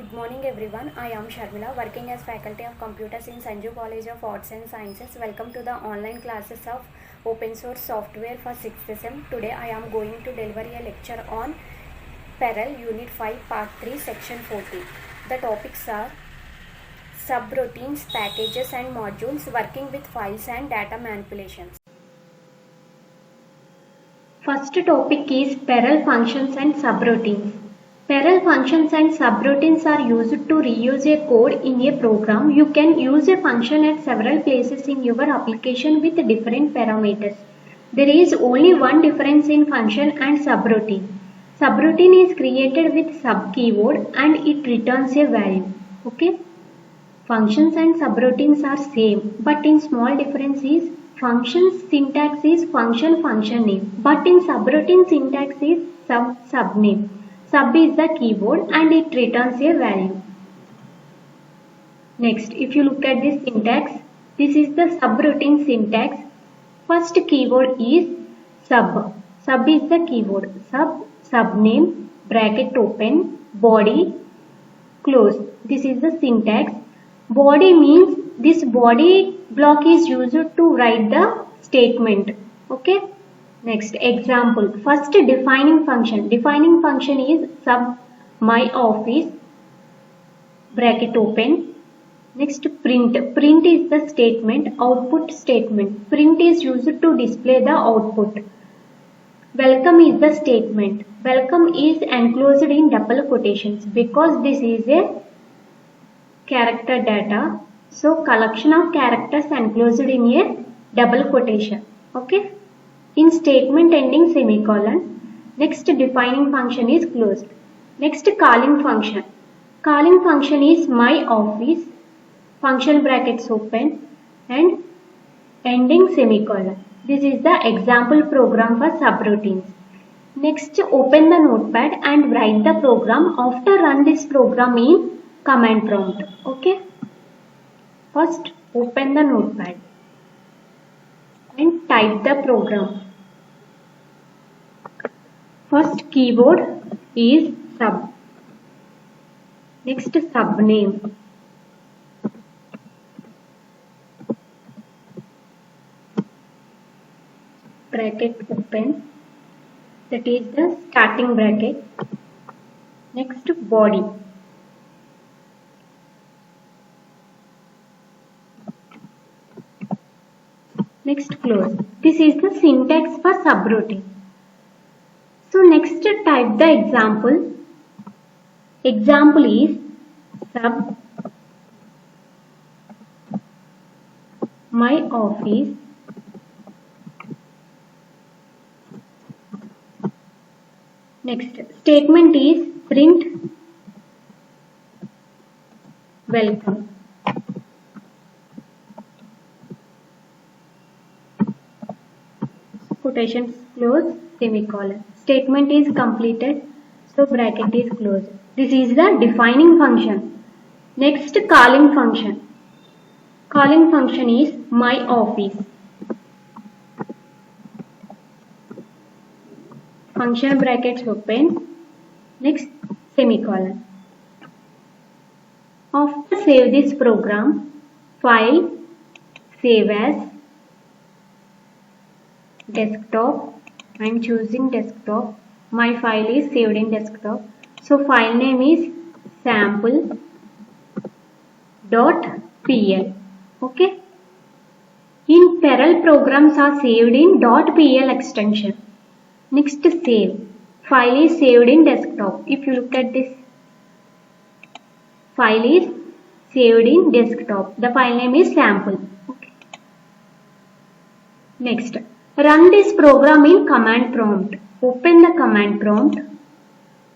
Good morning everyone. I am Sharmila, working as faculty of computers in Sanju College of Arts and Sciences. Welcome to the online classes of open source software for 6th sem. Today I am going to deliver a lecture on Perl Unit 5 Part 3 Section 40. The topics are subroutines, packages and modules, working with files and data manipulations. First topic is Perl functions and subroutines. Perl functions and subroutines are used to reuse a code in a program. You can use a function at several places in your application with different parameters. There is only one difference in function and subroutine. Subroutine is created with sub keyword and it returns a value. Okay. Functions and subroutines are same, but in small difference is functions syntax is function name, but in subroutine syntax is sub name. Sub is the keyword and it returns a value. Next, if you look at this syntax, this is the subroutine syntax. First keyword is sub. Sub is the keyword. Sub name, bracket open, body, close. This is the syntax. Body means this body block is used to write the statement. Okay. Next example. First defining function. Defining function is sub my office, bracket open. Next print. Print is the statement, output statement. Print is used to display the output. Welcome is the statement. Welcome is enclosed in double quotations because this is a character data. So collection of characters enclosed in a double quotation. Okay. In statement ending semicolon. Next defining function is closed. Next calling function. Calling function is my office, function brackets open and ending semicolon. This is the example program for subroutines. Next open the notepad and write the program. After run this program in command prompt. Okay. First open the notepad and type the program. First keyword is sub. Next sub name. Bracket open. That is the starting bracket. Next body. Next close. This is the syntax for subroutine. So next type the example. Example is sub my office next statement is print welcome. Quotations close, semicolon. Statement is completed, so bracket is closed. This is the defining function. Next calling function. Calling function is my office. Function brackets open. Next semicolon. After save this program, file, save as, desktop. I am choosing desktop. My file is saved in desktop. So file name is sample.pl. Okay. In Perl programs are saved in .pl extension. Next save. File is saved in desktop. If you look at this, file is saved in desktop. The file name is sample. Okay. Next. Run this program in command prompt. Open the command prompt.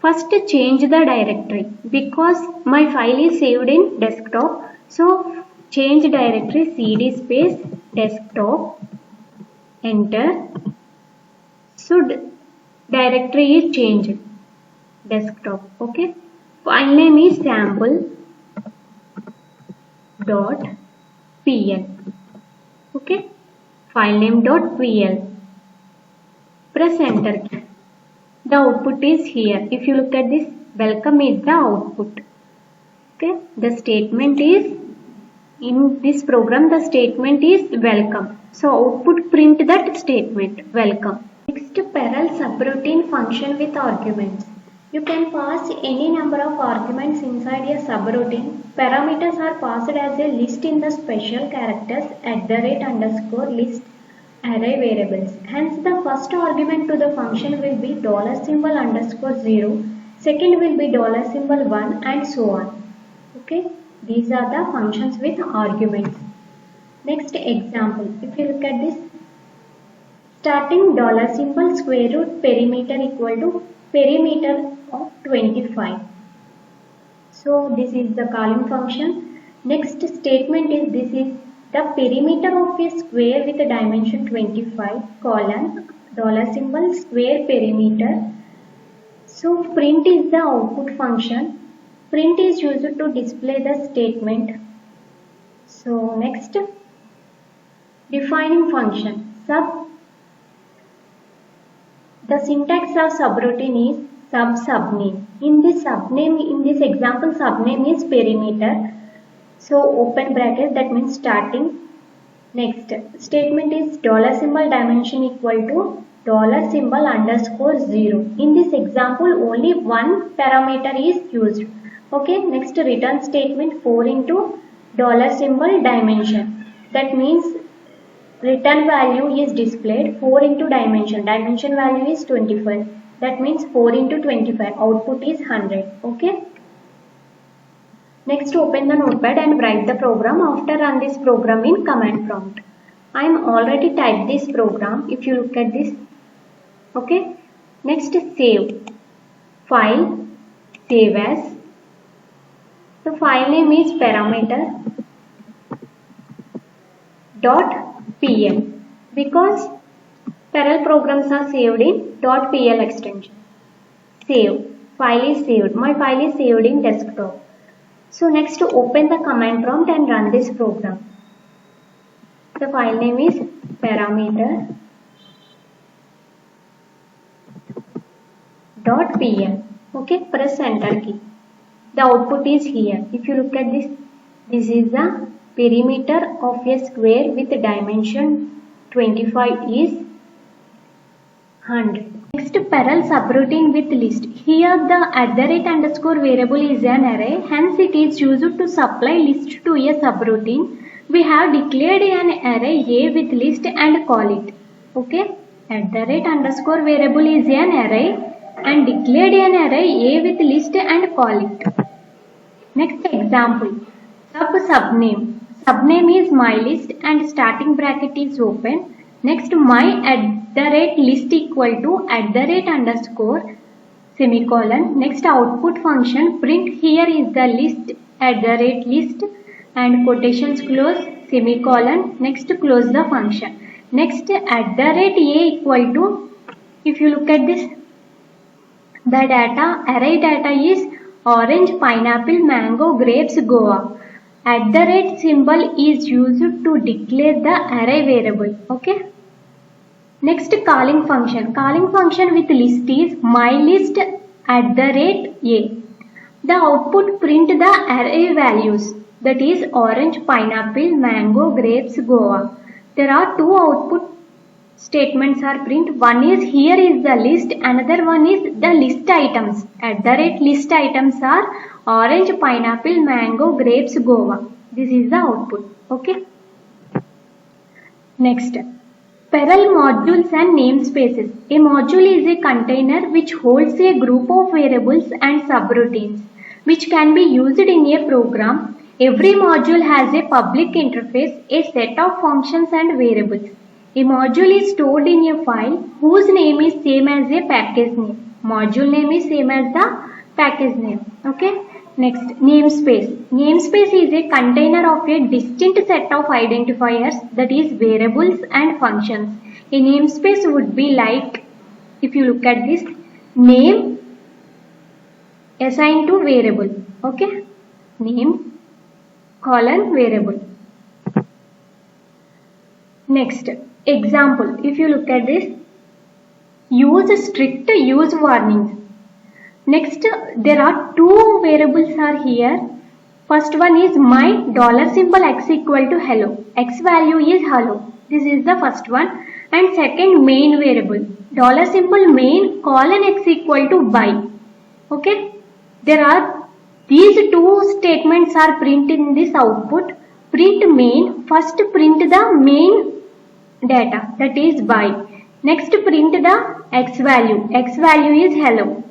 First change the directory because my file is saved in desktop. So change directory cd space desktop. Enter. So directory is changed. Desktop. Okay. File name is sample.pl. Okay. File name.pl. Press enter key. The output is here. If you look at this, welcome is the output. The statement is, in this program the statement is welcome. So output print that statement welcome. Next, Perl subroutine function with arguments. You can pass any number of arguments inside a subroutine. Parameters are passed as a list in the special characters @_list array variables. Hence, the first argument to the function will be $_0, second will be $1 and so on. Okay, these are the functions with arguments. Next example, if you look at this, starting $square root perimeter equal to perimeter of 25. So this is the calling function. Next statement is, this is the perimeter of a square with a dimension 25 colon $square perimeter. So print is the output function. Print is used to display the statement. So next, defining function. The syntax of subroutine is subname. In this example, subname is perimeter. So open bracket, that means starting. Next statement is $dimension equal to $_0. In this example, only one parameter is used. Okay. Next, return statement 4 into $dimension. That means return value is displayed 4 into dimension. Dimension value is 25. That means 4 into 25. Output is 100. Okay. Next, open the notepad and write the program. After run this program in command prompt. I am already typed this program. If you look at this. Okay. Next, save. File. Save as. The file name is parameter.pl because Perl programs are saved in .pl extension. Save. File is saved. My file is saved in desktop. So next, open the command prompt and run this program. The file name is parameter.pl. Okay, press enter key. The output is here. If you look at this, this is the perimeter of a square with dimension 25 is 100. Next, Perl subroutine with list. Here the @_ variable is an array. Hence it is used to supply list to a subroutine. We have declared an array A with list and call it. Okay. @_ variable is an array and declared an array A with list and call it. Next example. Subname. Subname is mylist and starting bracket is open. Next, my @list equal to @_ semicolon. Next, output function print, here is the list @list and quotations close semicolon. Next, close the function. Next, @a equal to, if you look at this, the array data is orange, pineapple, mango, grapes, guava. @ symbol is used to declare the array variable. Okay. Next, calling function. Calling function with list is mylist @a. The output print the array values, that is orange, pineapple, mango, grapes, guava. There are two output statements are print. One is, here is the list. Another one is the list items. @list items are orange, pineapple, mango, grapes, guava. This is the output. Okay. Next, Perl modules and namespaces. A module is a container which holds a group of variables and subroutines which can be used in a program. Every module has a public interface, a set of functions and variables. A module is stored in a file whose name is same as a package name. Module name is same as the package name. Okay. Next, namespace. Namespace is a container of a distinct set of identifiers, that is variables and functions. A namespace would be like, if you look at this, name assigned to variable. Okay. Name colon variable. Next, example. If you look at this, use strict use warnings. Next, there are two variables are here. First one is my $symbol x equal to hello. X value is hello. This is the first one. And second, main variable. $symbol main colon x equal to by. Okay. These two statements are printed in this output. Print main. First print the main data, that is by. Next print the x value. X value is hello.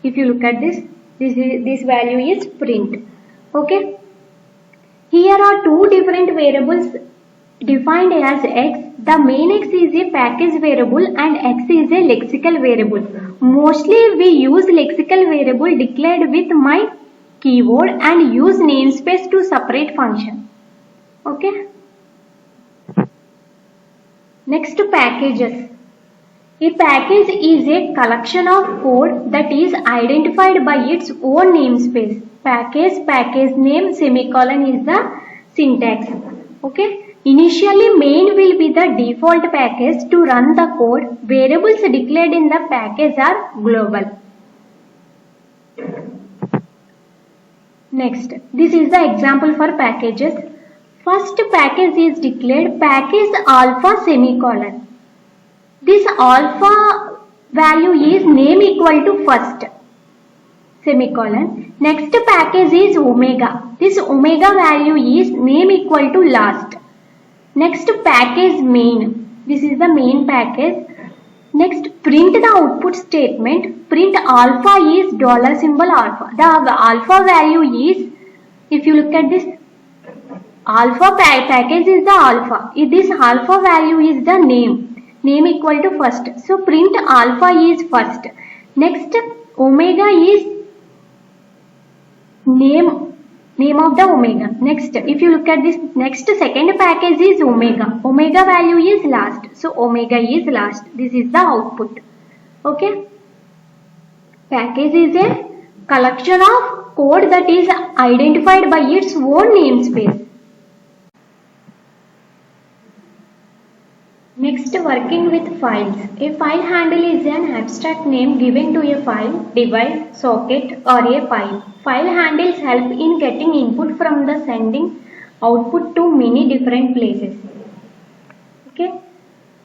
If you look at this value is print. Okay. Here are two different variables defined as x. The main x is a package variable and x is a lexical variable. Mostly we use lexical variable declared with my keyword and use namespace to separate function. Okay. Next, packages. A package is a collection of code that is identified by its own namespace. Package name, semicolon is the syntax. Okay. Initially, main will be the default package to run the code. Variables declared in the package are global. Next, this is the example for packages. First package is declared package alpha semicolon. This alpha value is name equal to first semicolon. Next package is omega. This omega value is name equal to last. Next package main. This is the main package. Next print the output statement. Print alpha is $symbol alpha. The alpha value is, if you look at this, alpha package is the alpha. This alpha value is the name equal to first. So print alpha is first. Next omega is name of the omega. Next, if you look at this, next second package is omega. Omega value is last. So omega is last. This is the output. Okay. Package is a collection of code that is identified by its own namespace. Next, working with files. A file handle is an abstract name given to a file, device, socket or a file. File handles help in getting input from the sending output to many different places. Okay.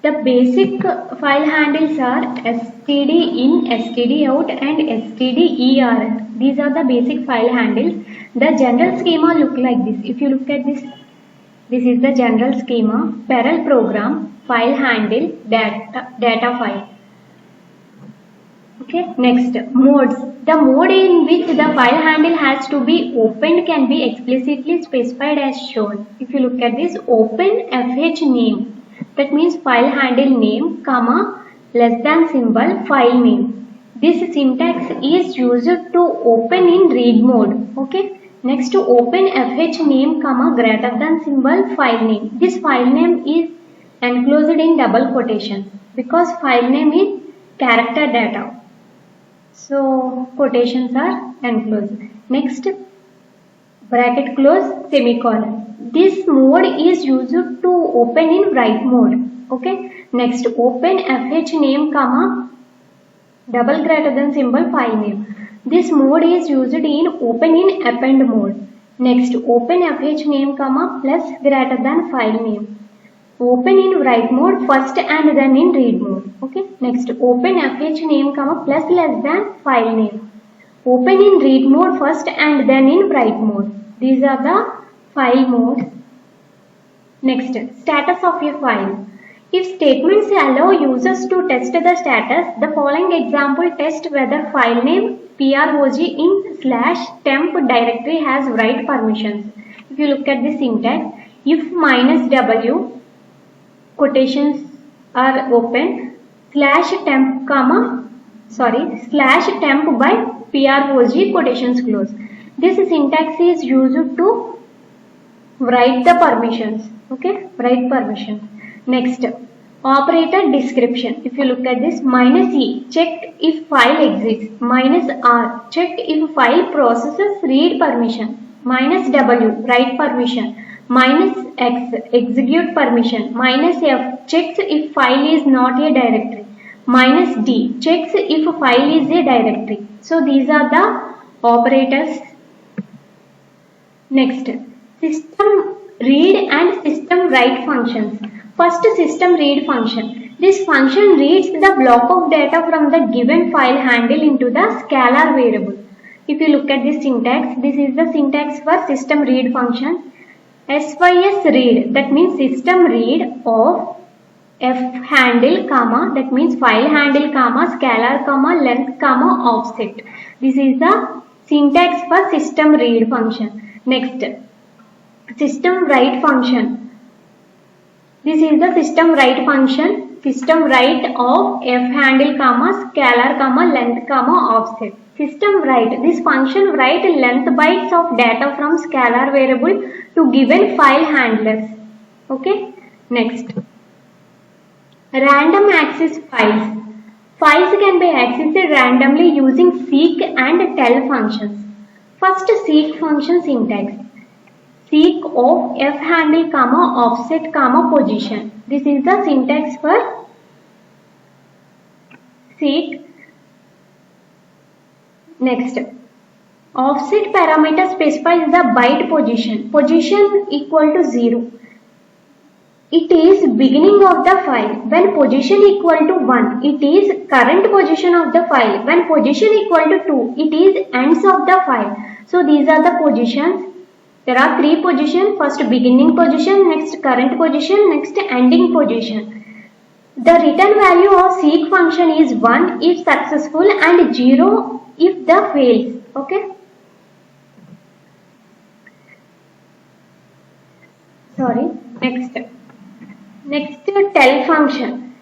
The basic file handles are stdin, stdout and stderr. These are the basic file handles. The general schema look like this. If you look at this, this is the general schema. Perl program, file handle, data file. Okay. Next, modes. The mode in which the file handle has to be opened can be explicitly specified as shown. If you look at this, open fh name. That means file handle name, comma, less than symbol, file name. This syntax is used to open in read mode. Okay. Next, to open fh name, comma, greater than symbol, file name. This file name is enclosed in double quotation because file name is character data. So quotations are enclosed. Next, bracket close, semicolon. This mode is used to open in write mode. Okay. Next, open fh name, comma, double greater than symbol, file name. This mode is used in open in append mode. Next, open fh name, comma, plus greater than file name. Open in write mode first and then in read mode. Okay. Next, open fh name, comma, plus less than file name. Open in read mode first and then in write mode. These are the file modes. Next, status of a file. If statements allow users to test the status, the following example test whether file name prog in /temp directory has write permissions. If you look at the syntax, if -w quotations are open, /temp by prog quotations close. This syntax is used to write the permissions. Okay, write permissions. Next, operator description. If you look at this, -e checked if file exists, -r checked if file processes read permission, -w write permission, -x execute permission, -f checks if file is not a directory, -d checks if file is a directory. So these are the operators. Next, system read and system write functions. First, system read function. This function reads the block of data from the given file handle into the scalar variable. If you look at this syntax, this is the syntax for system read function. SYS read, that means system read of f handle comma, that means file handle comma, scalar comma, length comma, offset. This is the syntax for system read function. Next, system write function. This is the system write function. System write of f handle comma, scalar comma, length comma, offset. System write, this function write length bytes of data from scalar variable to given file handlers. Okay. Next, random access files. Files can be accessed randomly using seek and tell functions. First, seek function syntax. Seek of f handle comma, offset comma, position. This is the syntax for seek. Next, offset parameter specifies the byte position. Position equal to 0. It is beginning of the file. When position equal to 1, it is current position of the file. When position equal to 2, it is ends of the file. So these are the positions. There are 3 positions. First, beginning position, next current position, next ending position. The return value of seek function is 1 if successful and 0 if the fails. Okay. Sorry. Next, tell function.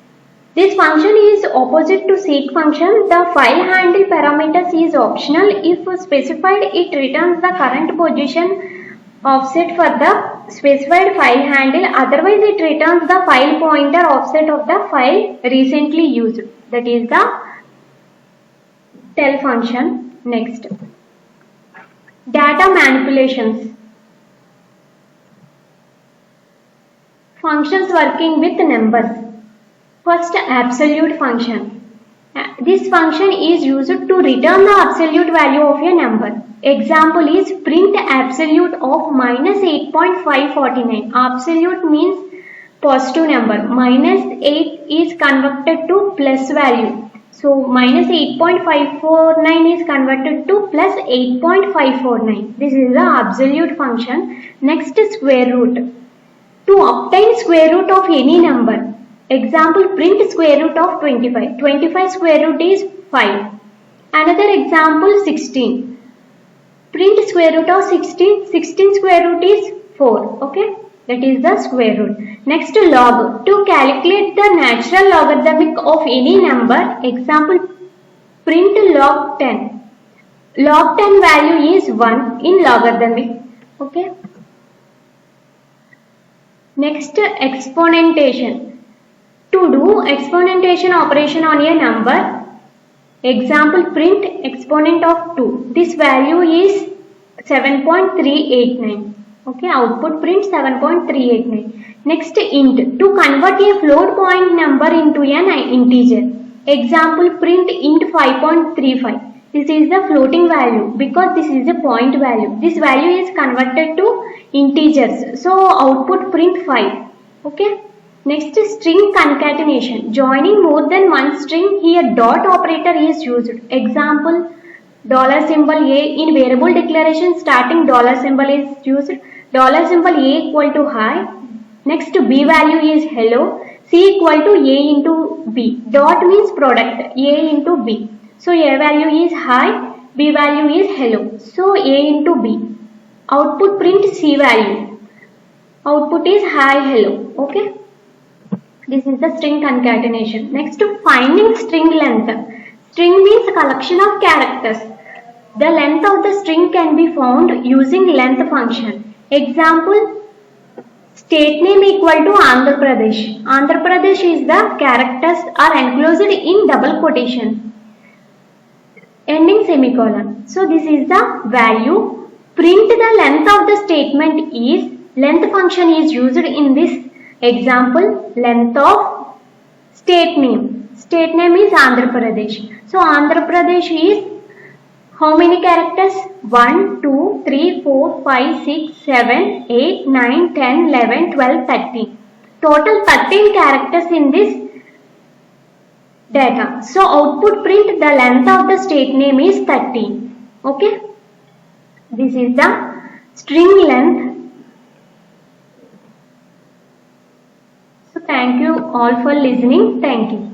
This function is opposite to seek function. The file handle parameters is optional. If specified, it returns the current position offset for the specified file handle. Otherwise, it returns the file pointer offset of the file recently used. That is the tell function. Next, data manipulations. Functions working with numbers. First, absolute function. This function is used to return the absolute value of a number. Example is print absolute of -8.549. Absolute means positive number. -8 is converted to plus value. So -8.549 is converted to plus 8.549. This is the absolute function. Next, square root. To obtain square root of any number. Example, print square root of 25. 25 square root is 5. Another example, 16. Print square root of 16. 16 square root is 4. Okay. That is the square root. Next, log. To calculate the natural logarithmic of any number. Example, print log 10. Log 10 value is 1 in logarithmic. Okay. Next, exponentation. To do exponentation operation on a number. Example, print exponent of 2. This value is 7.389. Okay, output print 7.389. Next, int. To convert a float point number into an integer. Example, print int 5.35. This is the floating value because this is a point value. This value is converted to integers. So output print 5. Okay. Next, string concatenation. Joining more than one string, here dot operator is used. Example, $symbol A in variable declaration starting $symbol is used. $symbol A equal to hi. Next, B value is hello. C equal to A into B. Dot means product. A into B. So A value is hi. B value is hello. So A into B. Output print C value. Output is hi, hello. Okay. This is the string concatenation. Next, finding string length. String means collection of characters. The length of the string can be found using length function. Example, state name equal to Andhra Pradesh. Andhra Pradesh is the characters are enclosed in double quotations. Ending semicolon. So this is the value. Print the length of the statement is, length function is used in this example, length of state name. State name is Andhra Pradesh. So Andhra Pradesh is How many characters? 1, 2, 3, 4, 5, 6, 7, 8, 9, 10, 11, 12, 13. Total 13 characters in this data. So output print, the length of the state name is 13. Okay. This is the string length. So thank you all for listening. Thank you.